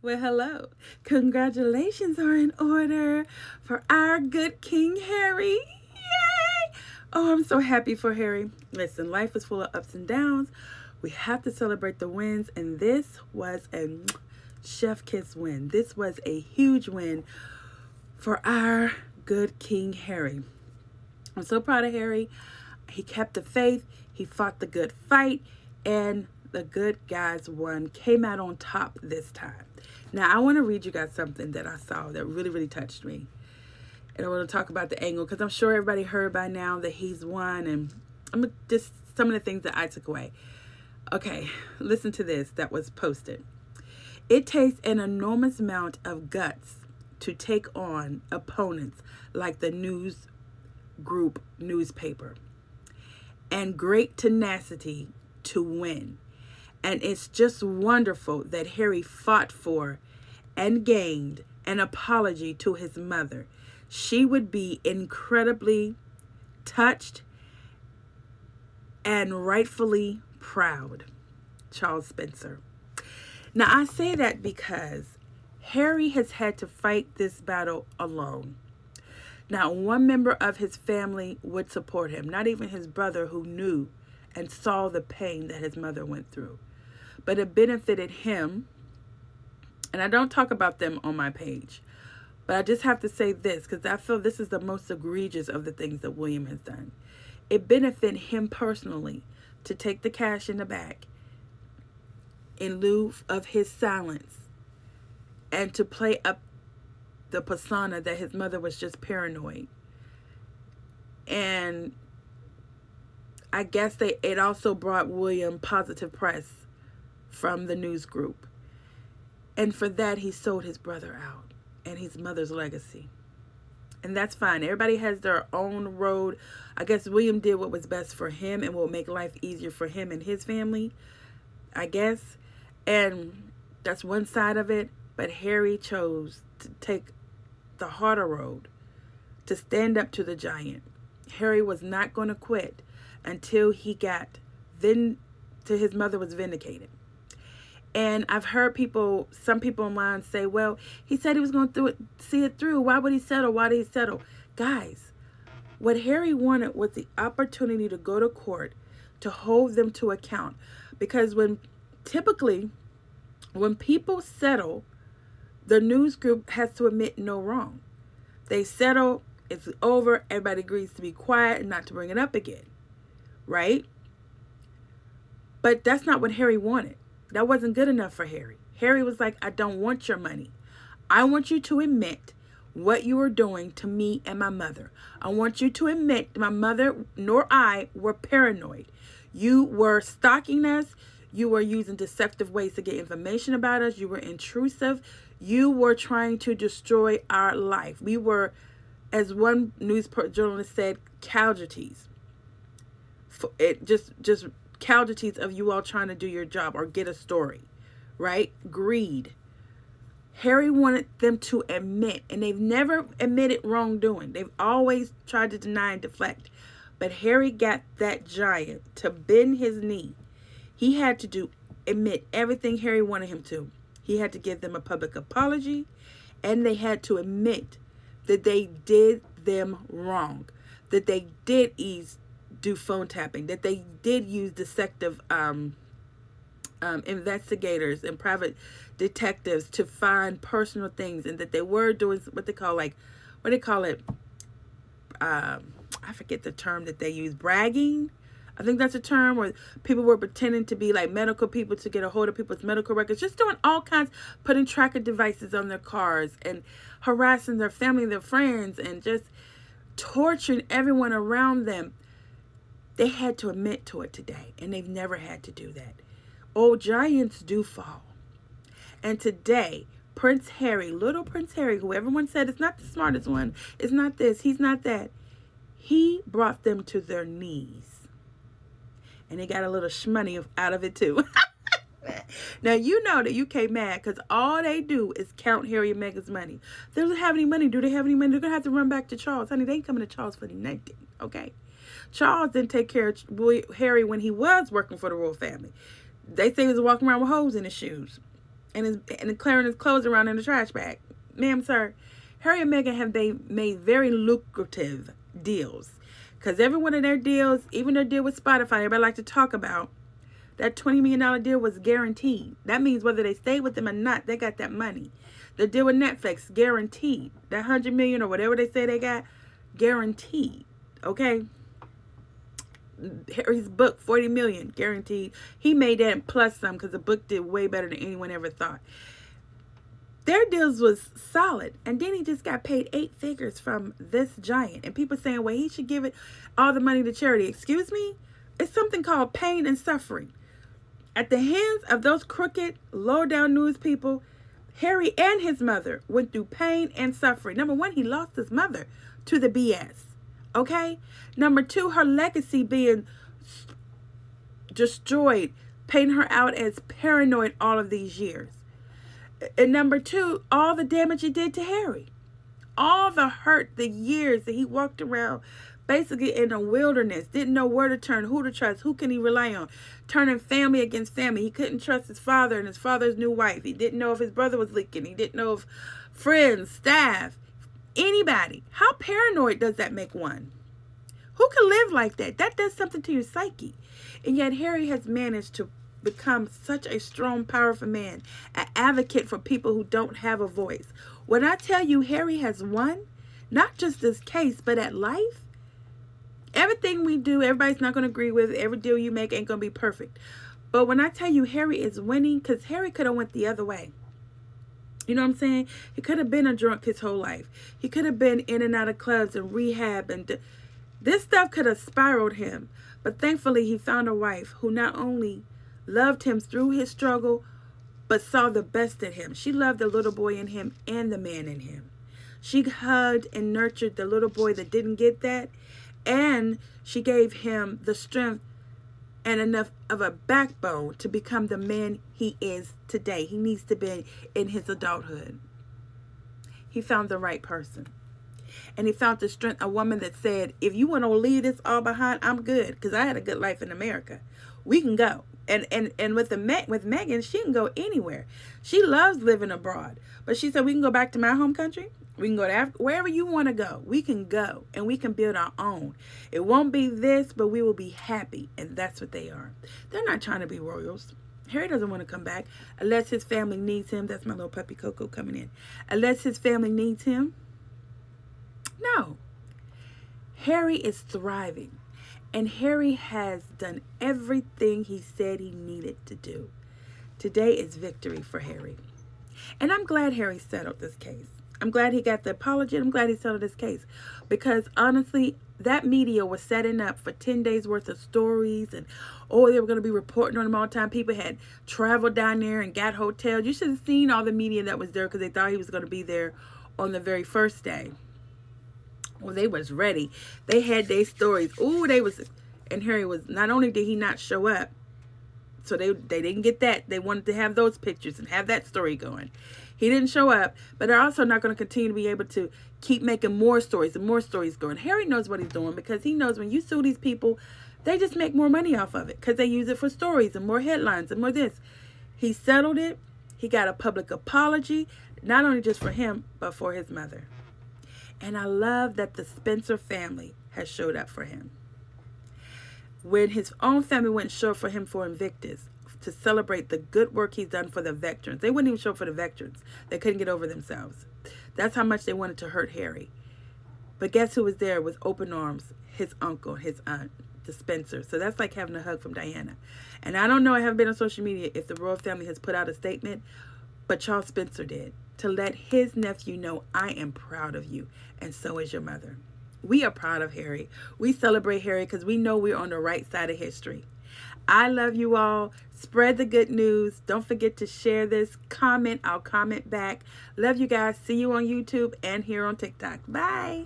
Well, hello. Congratulations are in order for our good King Harry. Yay! Oh, I'm so happy for Harry. Listen, life is full of ups and downs. We have to celebrate the wins, and this was a chef kiss win. This was a huge win for our good King Harry. I'm so proud of Harry. He kept the faith, he fought the good fight, and the good guys won, came out on top this time. Now, I want to read you guys something that I saw that really, really touched me. And I want to talk about the angle because I'm sure everybody heard by now that he's won, and I'm just some of the things that I took away. Okay, listen to this that was posted. It takes an enormous amount of guts to take on opponents like the news group newspaper, and great tenacity to win. And it's just wonderful that Harry fought for and gained an apology to his mother. She would be incredibly touched and rightfully proud. Charles Spencer. Now, I say that because Harry has had to fight this battle alone. Not one member of his family would support him, not even his brother who knew and saw the pain that his mother went through. But it benefited him, and I don't talk about them on my page, but I just have to say this because I feel this is the most egregious of the things that William has done. It benefited him personally to take the cash in the back in lieu of his silence and to play up the persona that his mother was just paranoid. And I guess it also brought William positive press from the news group. And for that, he sold his brother out and his mother's legacy. And that's fine. Everybody has their own road. I guess William did what was best for him and will make life easier for him and his family, I guess. And that's one side of it. But Harry chose to take the harder road, to stand up to the giant. Harry was not going to quit until he got till his mother was vindicated. And I've heard some people online say, well, he said he was going to see it through. Why would he settle? Why did he settle? Guys, what Harry wanted was the opportunity to go to court to hold them to account. Because typically when people settle, the news group has to admit no wrong. They settle, it's over, everybody agrees to be quiet and not to bring it up again. Right? But that's not what Harry wanted. That wasn't good enough for Harry. Harry was like, I don't want your money. I want you to admit what you were doing to me and my mother. I want you to admit my mother nor I were paranoid. You were stalking us. You were using deceptive ways to get information about us. You were intrusive. You were trying to destroy our life. We were, as one news journalist said, casualties. Just casualties of you all trying to do your job or get a story, right? Greed. Harry wanted them to admit, and they've never admitted wrongdoing. They've always tried to deny and deflect. But Harry got that giant to bend his knee. He had to admit everything Harry wanted him to. He had to give them a public apology, and they had to admit that they did them wrong, that they did do phone tapping, that they did use deceptive investigators and private detectives to find personal things, and that they were doing what they call I forget the term that they use, bragging. I think that's a term where people were pretending to be like medical people to get a hold of people's medical records, just doing all kinds, putting tracker devices on their cars and harassing their family, their friends, and just torturing everyone around them. They had to admit to it today, and they've never had to do that. Old giants do fall. And today, Prince Harry, little Prince Harry, who everyone said is not the smartest one, is not this, he's not that, he brought them to their knees. And they got a little shmoney out of it too. Now, you know that you can't mad because all they do is count Harry and Meghan's money. They don't have any money. Do they have any money? They're going to have to run back to Charles. Honey, they ain't coming to Charles for nothing, okay? Charles didn't take care of Harry when he was working for the royal family. They say he was walking around with holes in his shoes. and clearing his clothes around in the trash bag. Ma'am, sir, Harry and Meghan have made very lucrative deals. Because every one of their deals, even their deal with Spotify, everybody like to talk about, that $20 million deal was guaranteed. That means whether they stay with them or not, they got that money. The deal with Netflix, guaranteed. That $100 million or whatever they say they got, guaranteed. Okay? Harry's book, $40 million, guaranteed. He made that plus some because the book did way better than anyone ever thought. Their deals was solid. And then he just got paid 8 figures from this giant. And people saying, well, he should give it all the money to charity. Excuse me? It's something called pain and suffering. At the hands of those crooked, low-down news people, Harry and his mother went through pain and suffering. Number one, he lost his mother to the BS. Okay? Number two, her legacy being destroyed, painting her out as paranoid all of these years. And number two, all the damage it did to Harry. All the hurt, the years that he walked around basically in a wilderness, didn't know where to turn, who to trust, who can he rely on, turning family against family. He couldn't trust his father and his father's new wife. He didn't know if his brother was leaking. He didn't know if friends, staff, anybody. How paranoid does that make one? Who can live like that? That does something to your psyche. And yet Harry has managed to become such a strong, powerful man, an advocate for people who don't have a voice. When I tell you Harry has won, not just this case, but at life, everything we do, everybody's not going to agree with. Every deal you make ain't going to be perfect. But when I tell you Harry is winning, because Harry could have went the other way. You know what I'm saying? He could have been a drunk his whole life. He could have been in and out of clubs and rehab. And this stuff could have spiraled him. But thankfully, he found a wife who not only loved him through his struggle, but saw the best in him. She loved the little boy in him and the man in him. She hugged and nurtured the little boy that didn't get that. And she gave him the strength and enough of a backbone to become the man he is today. He needs to be in his adulthood. He found the right person. And he found the strength, a woman that said, if you want to leave this all behind, I'm good. Because I had a good life in America. We can go. And with Meghan, she can go anywhere. She loves living abroad. But she said, we can go back to my home country. We can go to Africa. Wherever you want to go, we can go. And we can build our own. It won't be this, but we will be happy. And that's what they are. They're not trying to be royals. Harry doesn't want to come back unless his family needs him. That's my little puppy Coco coming in. Unless his family needs him. No. Harry is thriving. And Harry has done everything he said he needed to do. Today is victory for Harry. And I'm glad Harry settled this case. I'm glad he got the apology. I'm glad he settled this case. Because honestly, that media was setting up for 10 days worth of stories. And, oh, they were going to be reporting on him all the time. People had traveled down there and got hotels. You should have seen all the media that was there because they thought he was going to be there on the very first day. Well, they was ready. They had their stories. Ooh, and Harry was, not only did he not show up, so they didn't get that. They wanted to have those pictures and have that story going. He didn't show up, but they're also not going to continue to be able to keep making more stories and more stories going. Harry knows what he's doing because he knows when you sue these people, they just make more money off of it because they use it for stories and more headlines and more this. He settled it. He got a public apology, not only just for him, but for his mother. And I love that the Spencer family has showed up for him. When his own family went and showed for him for Invictus to celebrate the good work he's done for the veterans. They wouldn't even show for the veterans. They couldn't get over themselves. That's how much they wanted to hurt Harry. But guess who was there with open arms? His uncle, his aunt, the Spencer. So that's like having a hug from Diana. And I don't know, I haven't been on social media if the royal family has put out a statement, but Charles Spencer did, to let his nephew know, I am proud of you, and so is your mother. We are proud of Harry. We celebrate Harry because we know we're on the right side of history. I love you all. Spread the good news. Don't forget to share this. Comment. I'll comment back. Love you guys. See you on YouTube and here on TikTok. Bye.